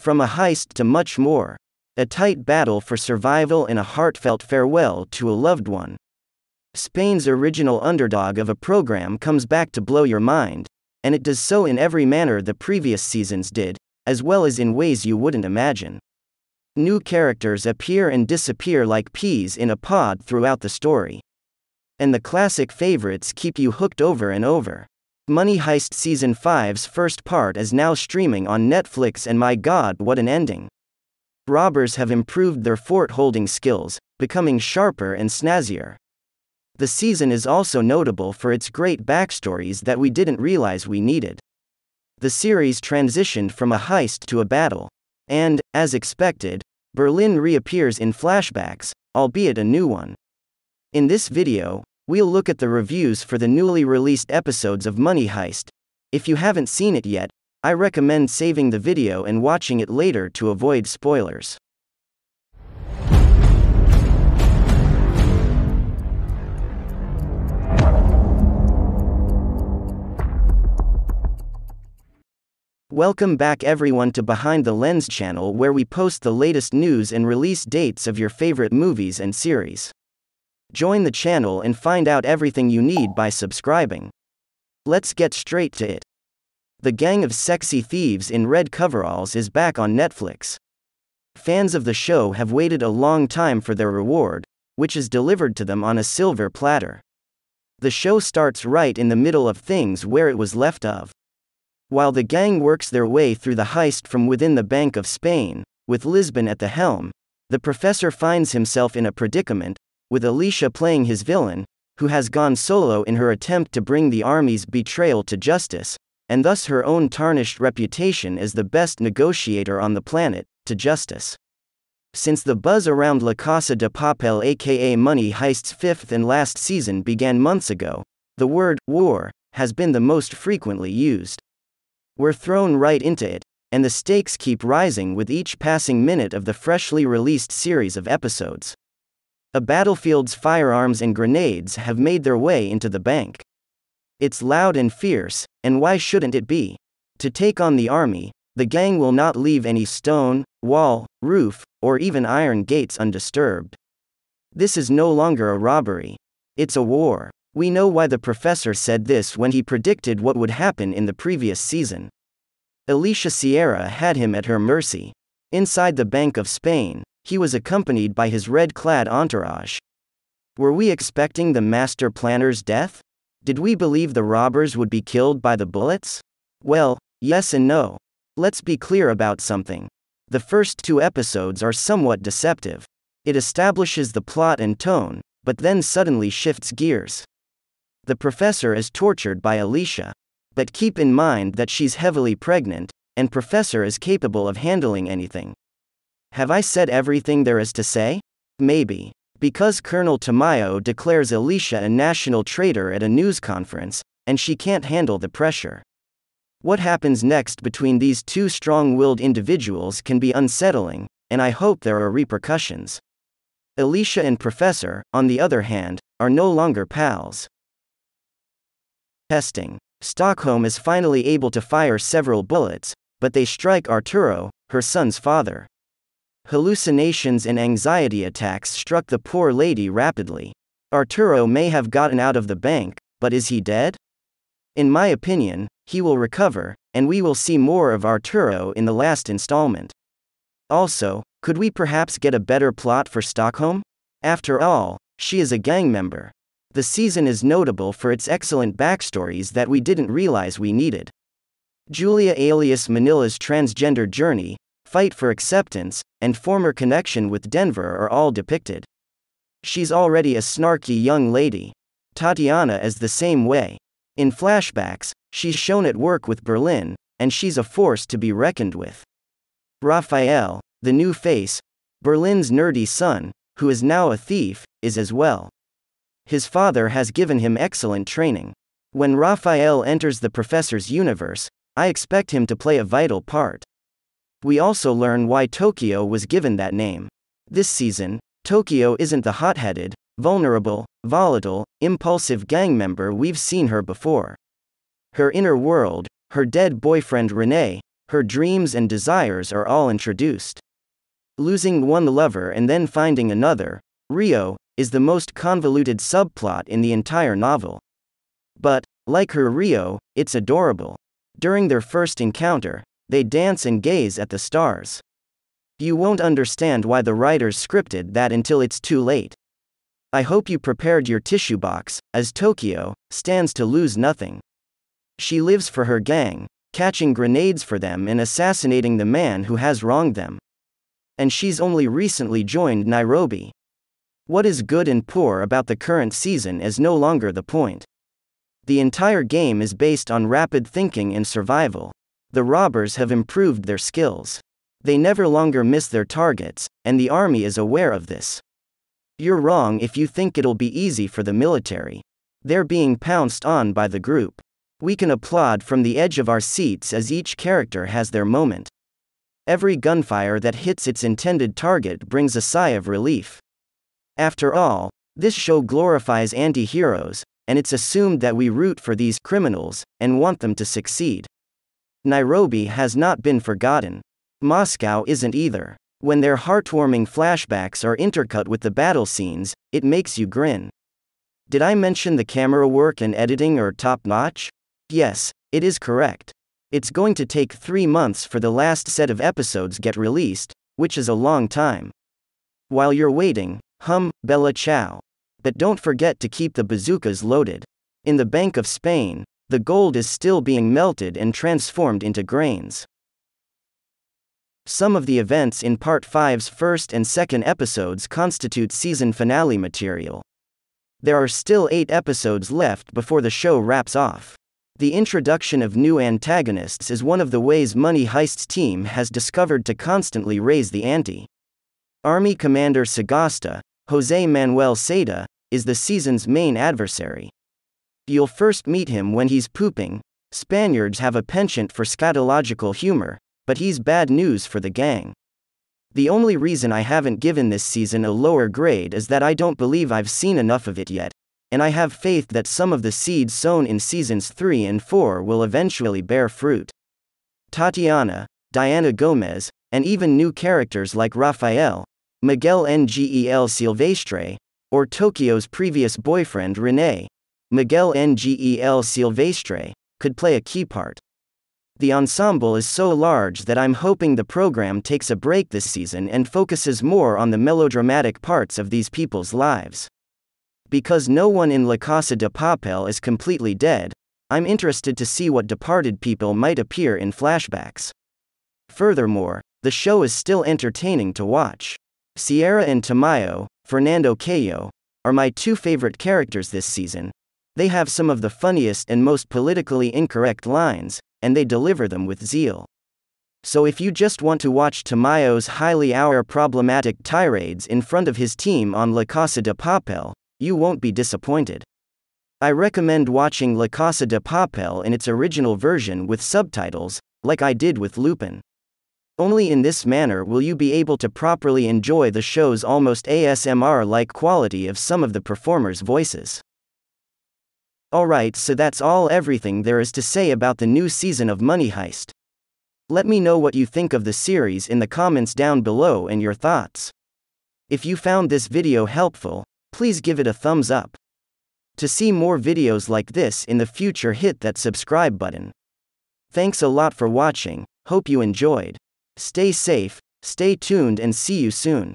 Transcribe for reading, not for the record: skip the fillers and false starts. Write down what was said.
From a heist to much more. A tight battle for survival and a heartfelt farewell to a loved one. Spain's original underdog of a program comes back to blow your mind, and it does so in every manner the previous seasons did, as well as in ways you wouldn't imagine. New characters appear and disappear like peas in a pod throughout the story. And the classic favorites keep you hooked over and over. Money Heist Season 5's first part is now streaming on Netflix, and my god, what an ending! Robbers have improved their fort-holding skills, becoming sharper and snazzier. The season is also notable for its great backstories that we didn't realize we needed. The series transitioned from a heist to a battle. And, as expected, Berlin reappears in flashbacks, albeit a new one. In this video, we'll look at the reviews for the newly released episodes of Money Heist. If you haven't seen it yet, I recommend saving the video and watching it later to avoid spoilers. Welcome back everyone to Behind the Lens channel, where we post the latest news and release dates of your favorite movies and series. Join the channel and find out everything you need by subscribing. Let's get straight to it. The gang of sexy thieves in red coveralls is back on Netflix. Fans of the show have waited a long time for their reward, which is delivered to them on a silver platter. The show starts right in the middle of things where it was left off. While the gang works their way through the heist from within the Bank of Spain, with Lisbon at the helm, the professor finds himself in a predicament, with Alicia playing his villain, who has gone solo in her attempt to bring the army's betrayal to justice, and thus her own tarnished reputation as the best negotiator on the planet, to justice. Since the buzz around La Casa De Papel aka Money Heist's fifth and last season began months ago, the word war has been the most frequently used. We're thrown right into it, and the stakes keep rising with each passing minute of the freshly released series of episodes. A battlefield's firearms and grenades have made their way into the bank. It's loud and fierce, and why shouldn't it be? To take on the army, the gang will not leave any stone, wall, roof, or even iron gates undisturbed. This is no longer a robbery. It's a war. We know why the professor said this when he predicted what would happen in the previous season. Alicia Sierra had him at her mercy. Inside the Bank of Spain, he was accompanied by his red-clad entourage. Were we expecting the master planner's death? Did we believe the robbers would be killed by the bullets? Well, yes and no. Let's be clear about something. The first two episodes are somewhat deceptive. It establishes the plot and tone, but then suddenly shifts gears. The professor is tortured by Alicia. But keep in mind that she's heavily pregnant, and Professor is capable of handling anything. Have I said everything there is to say? Maybe. Because Colonel Tamayo declares Alicia a national traitor at a news conference, and she can't handle the pressure. What happens next between these two strong-willed individuals can be unsettling, and I hope there are repercussions. Alicia and Professor, on the other hand, are no longer pals. Testing. Stockholm is finally able to fire several bullets, but they strike Arturo, her son's father. Hallucinations and anxiety attacks struck the poor lady rapidly. Arturo may have gotten out of the bank, but is he dead? In my opinion, he will recover, and we will see more of Arturo in the last installment. Also, could we perhaps get a better plot for Stockholm? After all, she is a gang member. The season is notable for its excellent backstories that we didn't realize we needed. Julia alias Manila's transgender journey, fight for acceptance, and former connection with Denver are all depicted. She's already a snarky young lady. Tatiana is the same way. In flashbacks, she's shown at work with Berlin, and she's a force to be reckoned with. Raphael, the new face, Berlin's nerdy son, who is now a thief, is as well. His father has given him excellent training. When Raphael enters the professor's universe, I expect him to play a vital part. We also learn why Tokyo was given that name. This season, Tokyo isn't the hot-headed, vulnerable, volatile, impulsive gang member we've seen her before. Her inner world, her dead boyfriend René, Her dreams and desires are all introduced. Losing one lover and then finding another, Rio, is the most convoluted subplot in the entire novel. But, like her Rio, it's adorable. During their first encounter, they dance and gaze at the stars. You won't understand why the writers scripted that until it's too late. I hope you prepared your tissue box, as Tokyo stands to lose nothing. She lives for her gang, catching grenades for them and assassinating the man who has wronged them. And she's only recently joined Nairobi. What is good and poor about the current season is no longer the point. The entire game is based on rapid thinking and survival. The robbers have improved their skills. They never longer miss their targets, and the army is aware of this. You're wrong if you think it'll be easy for the military. They're being pounced on by the group. We can applaud from the edge of our seats as each character has their moment. Every gunfire that hits its intended target brings a sigh of relief. After all, this show glorifies anti-heroes, and it's assumed that we root for these criminals and want them to succeed. Nairobi has not been forgotten. Moscow isn't either. When their heartwarming flashbacks are intercut with the battle scenes, it makes you grin. Did I mention the camera work and editing are top-notch? Yes, it is correct. It's going to take 3 months for the last set of episodes get released, which is a long time. While you're waiting, Bella Ciao. But don't forget to keep the bazookas loaded. In the Bank of Spain, the gold is still being melted and transformed into grains. Some of the events in Part 5's first and second episodes constitute season finale material. There are still 8 episodes left before the show wraps off. The introduction of new antagonists is one of the ways Money Heist's team has discovered to constantly raise the ante. Army Commander Sagasta, José Manuel Seda, is the season's main adversary. You'll first meet him when he's pooping. Spaniards have a penchant for scatological humor, but he's bad news for the gang. The only reason I haven't given this season a lower grade is that I don't believe I've seen enough of it yet, and I have faith that some of the seeds sown in seasons 3 and 4 will eventually bear fruit. Tatiana, Diana Gomez, and even new characters like Rafael, Miguel Ngel Silvestre, or Tokyo's previous boyfriend René, Miguel Ngel Silvestre, could play a key part. The ensemble is so large that I'm hoping the program takes a break this season and focuses more on the melodramatic parts of these people's lives. Because no one in La Casa de Papel is completely dead, I'm interested to see what departed people might appear in flashbacks. Furthermore, the show is still entertaining to watch. Sierra and Tamayo, Fernando Cayo, are my 2 favorite characters this season. They have some of the funniest and most politically incorrect lines, and they deliver them with zeal. So if you just want to watch Tamayo's highly problematic tirades in front of his team on La Casa de Papel, you won't be disappointed. I recommend watching La Casa de Papel in its original version with subtitles, like I did with Lupin. Only in this manner will you be able to properly enjoy the show's almost ASMR-like quality of some of the performers' voices. Alright, so that's everything there is to say about the new season of Money Heist. Let me know what you think of the series in the comments down below and your thoughts. If you found this video helpful, please give it a thumbs up. To see more videos like this in the future, hit that subscribe button. Thanks a lot for watching, hope you enjoyed. Stay safe, stay tuned and see you soon.